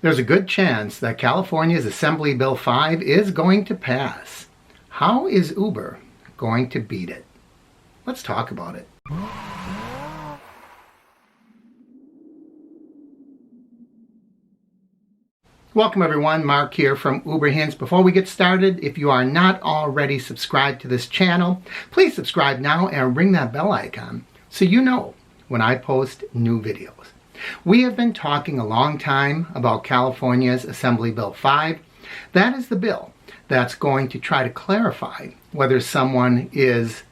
There's a good chance that California's Assembly Bill 5 is going to pass. How is Uber going to beat it? Let's talk about it. Welcome everyone, Mark here from UberHints. Before we get started, if you are not already subscribed to this channel, please subscribe now and ring that bell icon so you know when I post new videos. We have been talking a long time about California's Assembly Bill 5. That is the bill that's going to try to clarify whether someone is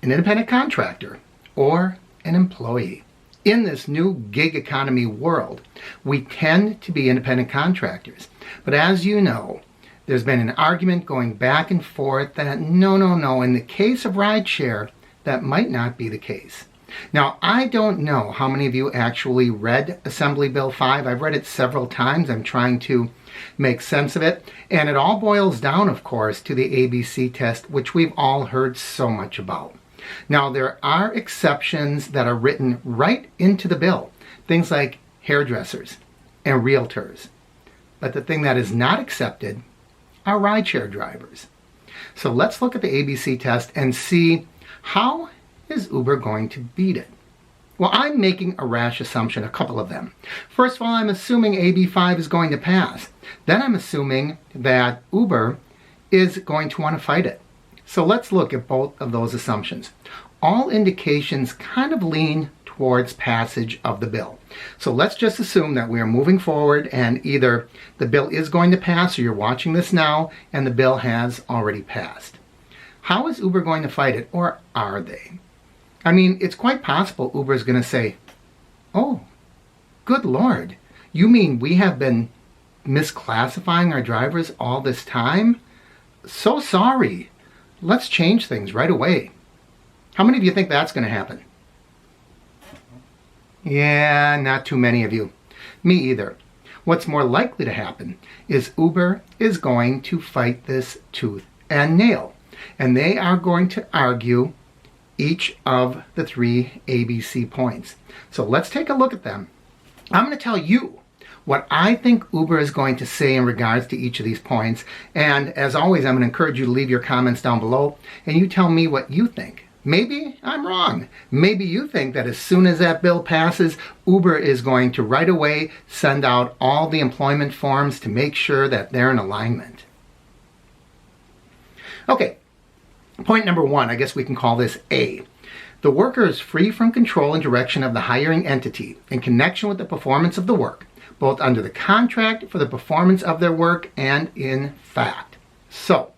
an independent contractor or an employee. In this new gig economy world, we tend to be independent contractors. But as you know, there's been an argument going back and forth that no, in the case of rideshare, that might not be the case. Now, I don't know how many of you actually read Assembly Bill 5. I've read it several times. I'm trying to make sense of it. And it all boils down, of course, to the ABC test, which we've all heard so much about. Now, there are exceptions that are written right into the bill. Things like hairdressers and realtors. But the thing that is not accepted are rideshare drivers. So let's look at the ABC test and see how is Uber going to beat it? Well, I'm making a rash assumption, a couple of them. First of all, I'm assuming AB5 is going to pass. Then I'm assuming that Uber is going to want to fight it. So let's look at both of those assumptions. All indications kind of lean towards passage of the bill. So let's just assume that we are moving forward and either the bill is going to pass or you're watching this now and the bill has already passed. How is Uber going to fight it, or are they? I mean, it's quite possible Uber is going to say, oh, good Lord, you mean we have been misclassifying our drivers all this time? So sorry. Let's change things right away. How many of you think that's going to happen? Yeah, not too many of you. Me either. What's more likely to happen is Uber is going to fight this tooth and nail. And they are going to argue each of the three ABC points. So let's take a look at them. I'm going to tell you what I think Uber is going to say in regards to each of these points. And as always, I'm going to encourage you to leave your comments down below and you tell me what you think. Maybe I'm wrong. Maybe you think that as soon as that bill passes, Uber is going to right away send out all the employment forms to make sure that they're in alignment. Okay, point number one, I guess we can call this A. The worker is free from control and direction of the hiring entity in connection with the performance of the work, both under the contract for the performance of their work and in fact. So,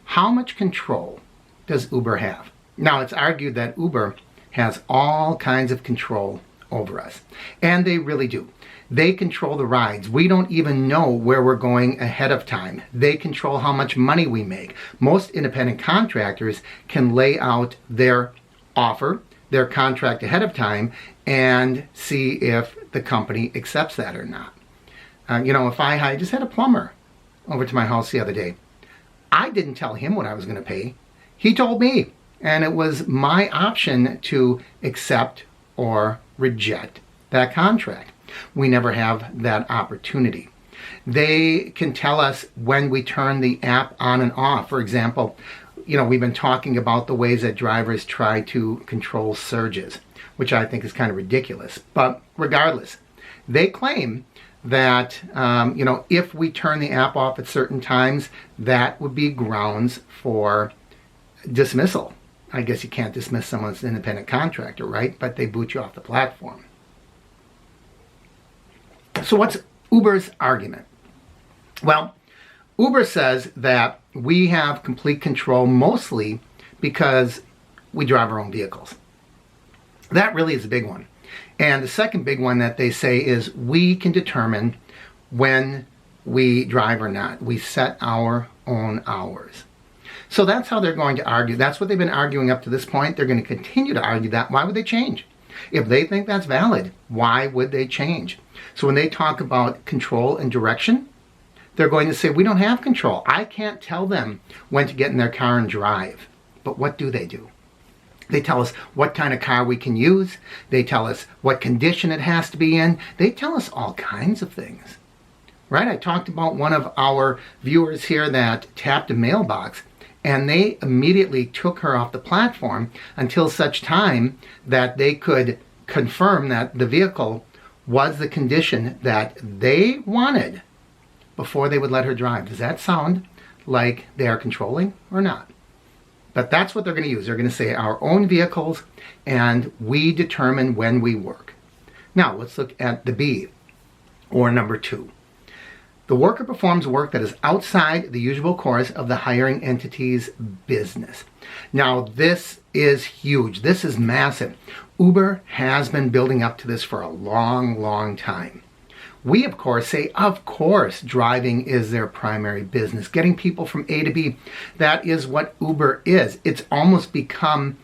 how much control does Uber have? Now, it's argued that Uber has all kinds of control over us, and they really do. They control the rides. We don't even know where we're going ahead of time. They control how much money we make. Most independent contractors can lay out their offer, their contract ahead of time, and see if the company accepts that or not. If I just had a plumber over to my house the other day. I didn't tell him what I was going to pay. He told me, and it was my option to accept or reject that contract. We never have that opportunity. They can tell us when we turn the app on and off. For example, we've been talking about the ways that drivers try to control surges, which I think is kind of ridiculous. But regardless, they claim that, if we turn the app off at certain times, that would be grounds for dismissal. I guess you can't dismiss someone's independent contractor, right? But they boot you off the platform. So what's Uber's argument? Well, Uber says that we have complete control mostly because we drive our own vehicles. That really is a big one. And the second big one that they say is we can determine when we drive or not. We set our own hours. So that's how they're going to argue. That's what they've been arguing up to this point. They're going to continue to argue that. Why would they change? If they think that's valid, why would they change? So when they talk about control and direction, they're going to say, we don't have control. I can't tell them when to get in their car and drive. But what do? They tell us what kind of car we can use. They tell us what condition it has to be in. They tell us all kinds of things. right? I talked about one of our viewers here that tapped a mailbox, and they immediately took her off the platform until such time that they could confirm that the vehicle was the condition that they wanted before they would let her drive. Does that sound like they are controlling or not? But that's what they're going to use. They're going to say our own vehicles, and we determine when we work. Now, let's look at the B, or number 2. The worker performs work that is outside the usual course of the hiring entity's business. Now, this is huge. This is massive. Uber has been building up to this for a long, long time. We, of course, say, of course, driving is their primary business. Getting people from A to B, that is what Uber is. It's almost become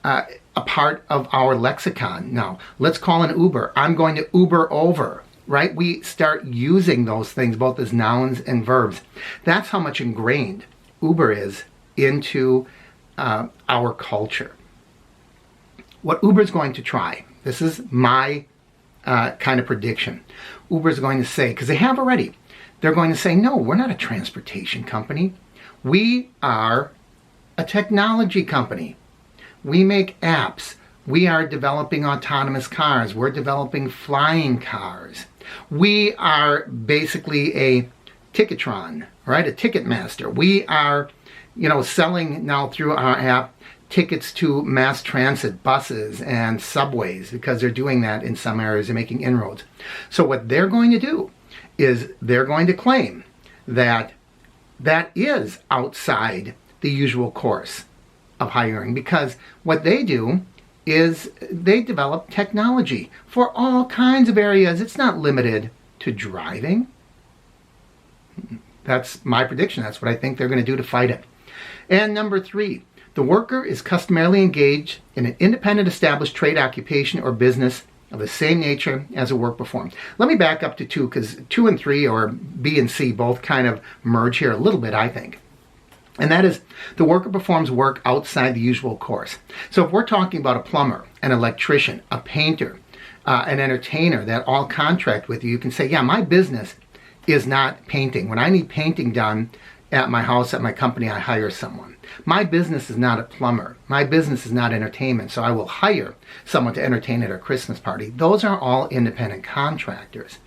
a part of our lexicon. Now, let's call an Uber. I'm going to Uber over. Right? We start using those things both as nouns and verbs. That's how much ingrained Uber is into our culture. What Uber is going to try, this is my kind of prediction. Uber is going to say, because they have already, they're going to say, no, we're not a transportation company. We are a technology company. We make apps. We are developing autonomous cars. We're developing flying cars. We are basically a Ticketron, right? A Ticketmaster. We are, selling now through our app tickets to mass transit buses and subways, because they're doing that in some areas. They're making inroads. So what they're going to do is they're going to claim that that is outside the usual course of hiring, because what they do is they develop technology for all kinds of areas. It's not limited to driving. That's my prediction. That's what I think they're going to do to fight it. And number 3, the worker is customarily engaged in an independent established trade, occupation, or business of the same nature as the work performed. Let me back up to 2, because 2 and 3, or B and C, both kind of merge here a little bit, I think. And that is, the worker performs work outside the usual course. So if we're talking about a plumber, an electrician, a painter, an entertainer that all contract with you, you can say, yeah, my business is not painting. When I need painting done at my house, at my company, I hire someone. My business is not a plumber. My business is not entertainment, so I will hire someone to entertain at a Christmas party. Those are all independent contractors.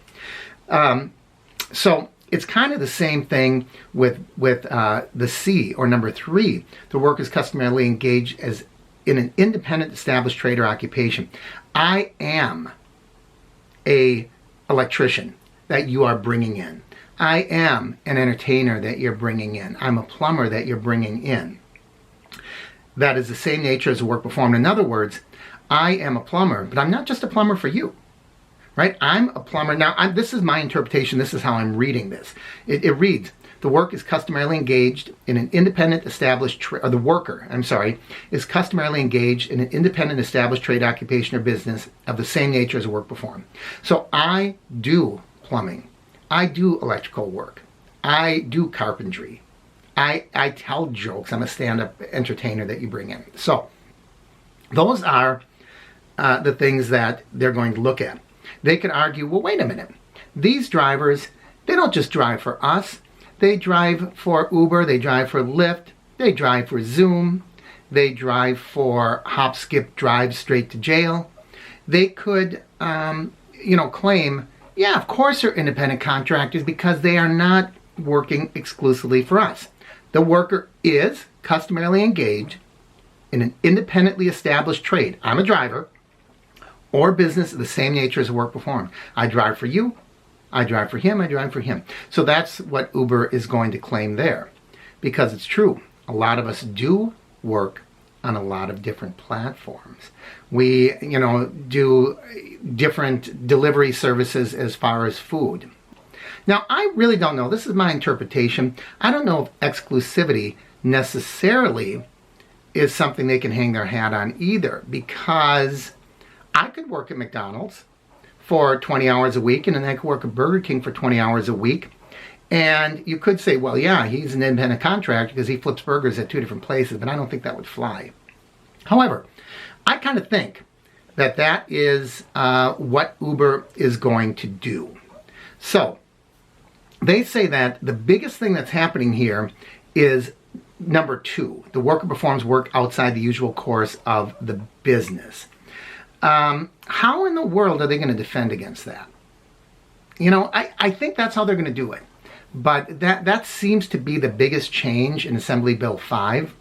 So it's kind of the same thing with the C, or number 3. The worker is customarily engaged as in an independent established trade or occupation. I am a electrician that you are bringing in. I am an entertainer that you're bringing in. I'm a plumber that you're bringing in. That is the same nature as the work performed. In other words, I am a plumber, but I'm not just a plumber for you. Right? I'm a plumber. Now, this is my interpretation. This is how I'm reading this. It reads, the work is customarily engaged in an independent established the worker, is customarily engaged in an independent established trade, occupation, or business of the same nature as the work performed. So I do plumbing. I do electrical work. I do carpentry. I tell jokes. I'm a stand-up entertainer that you bring in. So those are the things that they're going to look at. They could argue, well, wait a minute. These drivers, they don't just drive for us. They drive for Uber. They drive for Lyft. They drive for Zoom. They drive for hop, skip, drive straight to jail. They could, claim, yeah, of course they're independent contractors because they are not working exclusively for us. The worker is customarily engaged in an independently established trade. I'm a driver. Or business of the same nature as the work performed. I drive for you, I drive for him, I drive for him. So that's what Uber is going to claim there. Because it's true, a lot of us do work on a lot of different platforms. We, do different delivery services as far as food. Now, I really don't know. This is my interpretation. I don't know if exclusivity necessarily is something they can hang their hat on either, because I could work at McDonald's for 20 hours a week, and then I could work at Burger King for 20 hours a week. And you could say, well, yeah, he's an independent contractor because he flips burgers at 2 different places, but I don't think that would fly. However, I kind of think that that is what Uber is going to do. So They say that the biggest thing that's happening here is number 2. The worker performs work outside the usual course of the business. How in the world are they going to defend against that? You know, I think that's how they're going to do it. But that seems to be the biggest change in Assembly Bill 5.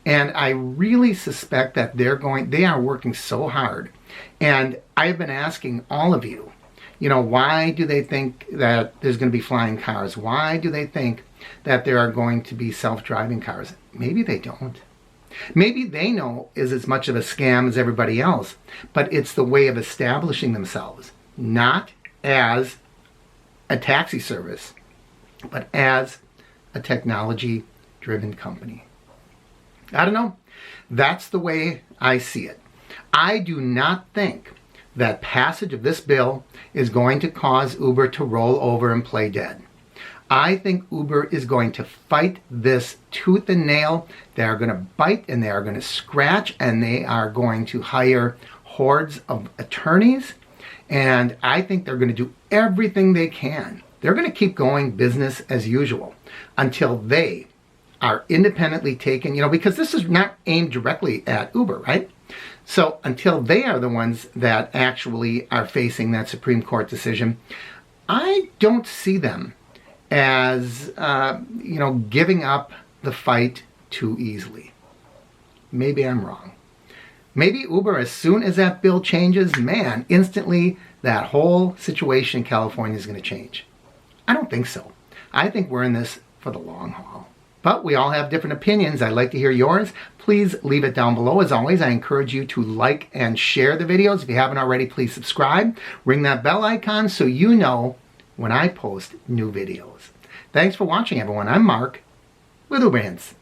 And I really suspect that they are working so hard. And I've been asking all of you, you know, why do they think that there's going to be flying cars? Why do they think that there are going to be self-driving cars? Maybe they don't. Maybe they know is as much of a scam as everybody else, but it's the way of establishing themselves, not as a taxi service, but as a technology-driven company. I don't know. That's the way I see it. I do not think that passage of this bill is going to cause Uber to roll over and play dead. I think Uber is going to fight this tooth and nail. They are going to bite and they are going to scratch and they are going to hire hordes of attorneys. And I think they're going to do everything they can. They're going to keep going business as usual until they are independently taken, you know, because this is not aimed directly at Uber, right? So until they are the ones that actually are facing that Supreme Court decision, I don't see them as, you know, giving up the fight too easily. Maybe I'm wrong. Maybe Uber, as soon as that bill changes, man, instantly that whole situation in California is going to change. I don't think so. I think we're in this for the long haul. But we all have different opinions. I'd like to hear yours. Please leave it down below. As always, I encourage you to like and share the videos. If you haven't already, please subscribe. Ring that bell icon so you know when I post new videos. Thanks for watching, everyone. I'm Mark with UberHints.